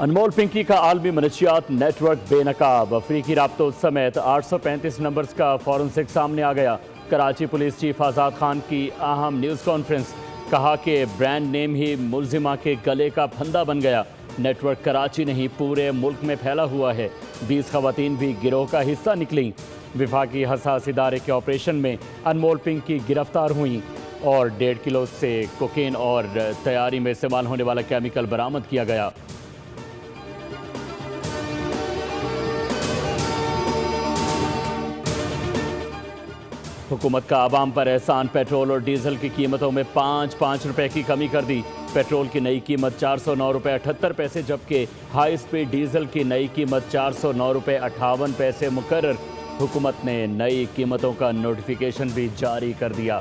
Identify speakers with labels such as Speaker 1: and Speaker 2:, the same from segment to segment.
Speaker 1: انمول پنکی کا عالمی منشیات نیٹ ورک بے نقاب، افریقی رابطوں سمیت 835 نمبرز کا فورنسک سامنے آ گیا۔ کراچی پولیس چیف آزاد خان کی اہم نیوز کانفرنس، کہا کہ برانڈ نیم ہی ملزمہ کے گلے کا پھندا بن گیا۔ نیٹ ورک کراچی نہیں پورے ملک میں پھیلا ہوا ہے، 20 خواتین بھی گروہ کا حصہ نکلیں۔ وفاقی حساس ادارے کے آپریشن میں انمول پنکی گرفتار ہوئیں اور 1.5 کلو سے کوکین اور تیاری میں استعمال ہونے والا کیمیکل برآمد کیا گیا۔ حکومت کا عوام پر احسان، پیٹرول اور ڈیزل کی قیمتوں میں 5 روپے کی کمی کر دی۔ پیٹرول کی نئی قیمت 409 روپے 78 پیسے، جبکہ ہائی سپیڈ ڈیزل کی نئی قیمت 409 روپے 58 پیسے مقرر۔ حکومت نے نئی قیمتوں کا نوٹیفیکیشن بھی جاری کر دیا۔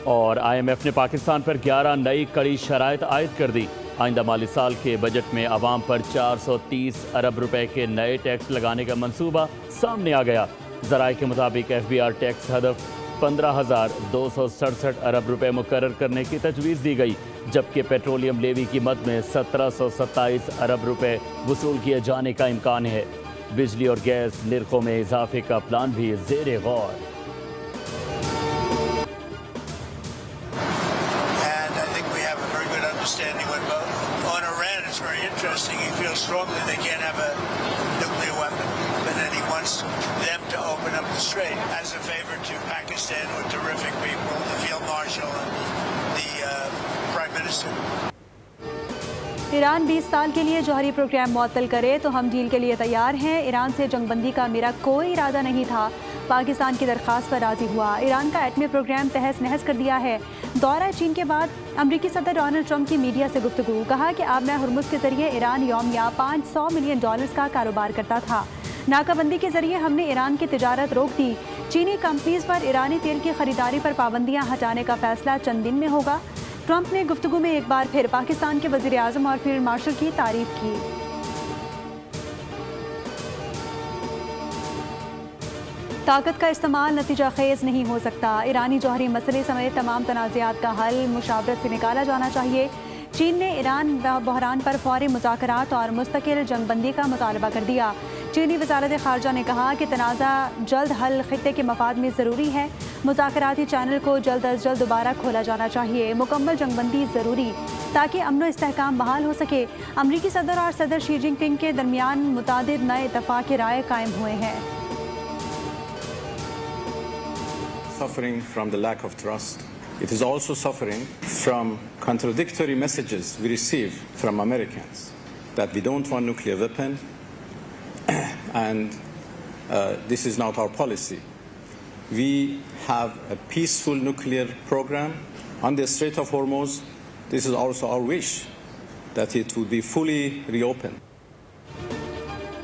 Speaker 1: اور IMF نے پاکستان پر 11 نئی کڑی شرائط عائد کر دی۔ آئندہ مالی سال کے بجٹ میں عوام پر 430 ارب روپے کے نئے ٹیکس لگانے کا منصوبہ سامنے آ گیا۔ ذرائع کے مطابق FBR ٹیکس ہدف 15,267 ارب روپے مقرر کرنے کی تجویز دی گئی، جبکہ پیٹرولیم لیوی کی مد میں 1727 ارب روپے وصول کیے جانے کا امکان ہے۔ بجلی اور گیس نرخوں میں اضافے کا پلان بھی زیر غور۔
Speaker 2: Standing with both. On Iran, it's very interesting. He feels strongly they can't have a nuclear weapon, but then he wants them to open up the strait as a favor to Pakistan, who are terrific people, the field marshal and the prime minister.
Speaker 3: Iran 20 سال کے لیے جوہری programme معطل کرے تو ہم deal کے لیے تیار ہیں۔ ایران سے جنگ بندی کا میرا کوئی ارادہ نہیں تھا، پاکستان کی درخواست پر راضی ہوا۔ ایران کا ایٹمی پروگرام تہس نہس کر دیا ہے۔ دورہ چین کے بعد امریکی صدر ڈونلڈ ٹرمپ کی میڈیا سے گفتگو، کہا کہ آبنہ ہرمز کے ذریعے ایران یومیہ $500 ملین کا کاروبار کرتا تھا۔ ناکہ بندی کے ذریعے ہم نے ایران کی تجارت روک دی۔ چینی کمپنیز پر ایرانی تیل کی خریداری پر پابندیاں ہٹانے کا فیصلہ چند دن میں ہوگا۔ ٹرمپ نے گفتگو میں ایک بار پھر پاکستان کے وزیر اعظم اور فیلڈ مارشل کی تعریف کی۔ طاقت کا استعمال نتیجہ خیز نہیں ہو سکتا، ایرانی جوہری مسئلے سمیت تمام تنازعات کا حل مشاورت سے نکالا جانا چاہیے۔ چین نے ایران بحران پر فوری مذاکرات اور مستقل جنگ بندی کا مطالبہ کر دیا۔ چینی وزارت خارجہ نے کہا کہ تنازع جلد حل خطے کے مفاد میں ضروری ہے۔ مذاکراتی چینل کو جلد از جلد دوبارہ کھولا جانا چاہیے۔ مکمل جنگ بندی ضروری تاکہ امن و استحکام بحال ہو سکے۔ امریکی صدر اور صدر شی جن پنگ کے درمیان متعدد نئے اتفاق رائے قائم ہوئے ہیں۔
Speaker 4: Suffering from the lack of trust. It is also suffering from contradictory messages we receive from Americans that we don't want nuclear weapon and this is not our policy. We have a peaceful nuclear program on the Strait of Hormuz. This is also our wish that it would be fully reopened.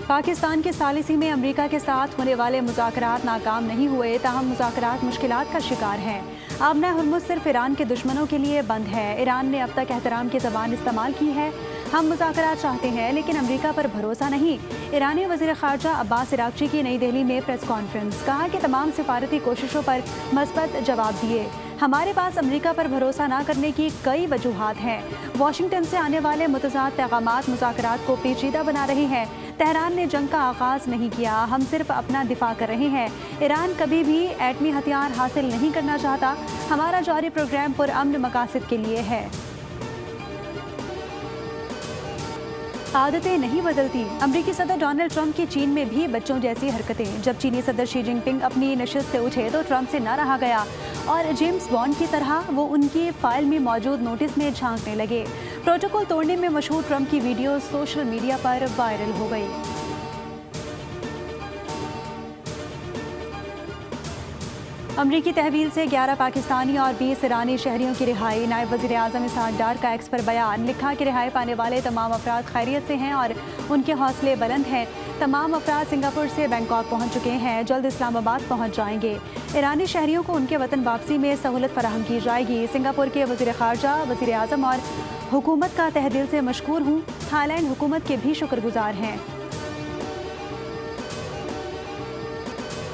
Speaker 3: Pakistan کے ثالثی میں امریکہ کے ساتھ ہونے والے مذاکرات ناکام نہیں ہوئے، تاہم مذاکرات مشکلات کا شکار ہیں۔ آبنہ ہرمز صرف ایران کے دشمنوں کے لیے بند ہے۔ ایران نے اب تک احترام کی زبان استعمال کی ہے۔ ہم مذاکرات چاہتے ہیں لیکن امریکہ پر بھروسہ نہیں۔ ایرانی وزیر خارجہ عباس عراقچی کی نئی دہلی میں پریس کانفرنس، کہا کہ تمام سفارتی کوششوں پر مثبت جواب دیے۔ ہمارے پاس امریکہ پر بھروسہ نہ کرنے کی کئی وجوہات ہیں۔ واشنگٹن سے آنے والے متضاد پیغامات مذاکرات کو پیچیدہ بنا رہے ہیں۔ تہران نے جنگ کا آغاز نہیں کیا، ہم صرف اپنا دفاع کر رہے ہیں۔ ایران کبھی بھی ایٹمی ہتھیار حاصل نہیں کرنا چاہتا۔ ہمارا جوہری پروگرام پرامن مقاصد کے لیے ہے۔ عادتیں نہیں بدلتی، امریکی صدر ڈونلڈ ٹرمپ کی چین میں بھی بچوں جیسی حرکتیں۔ جب چینی صدر شی جن پنگ اپنی نشست سے اٹھے تو ٹرمپ سے نہ رہا گیا اور جیمز بانڈ کی طرح وہ ان کی فائل میں موجود نوٹس میں جھانکنے لگے۔ پروٹوکول توڑنے میں مشہور ٹرمپ کی ویڈیو سوشل میڈیا پر وائرل ہو گئی۔ امریکی تحویل سے 11 پاکستانی اور 20 ایرانی شہریوں کی رہائی۔ نائب وزیر اعظم اسحاق ڈار کا ایکس پر بیان، لکھا کہ رہائی پانے والے تمام افراد خیریت سے ہیں اور ان کے حوصلے بلند ہیں۔ تمام افراد سنگاپور سے بینکاک پہنچ چکے ہیں، جلد اسلام آباد پہنچ جائیں گے۔ ایرانی شہریوں کو ان کے وطن واپسی میں سہولت فراہم کی جائے گی۔ سنگاپور کے وزیر خارجہ، وزیر اعظم اور حکومت کا تہہ دل سے مشکور ہوں۔ تھائی لینڈ حکومت کے بھی شکر گزار ہیں۔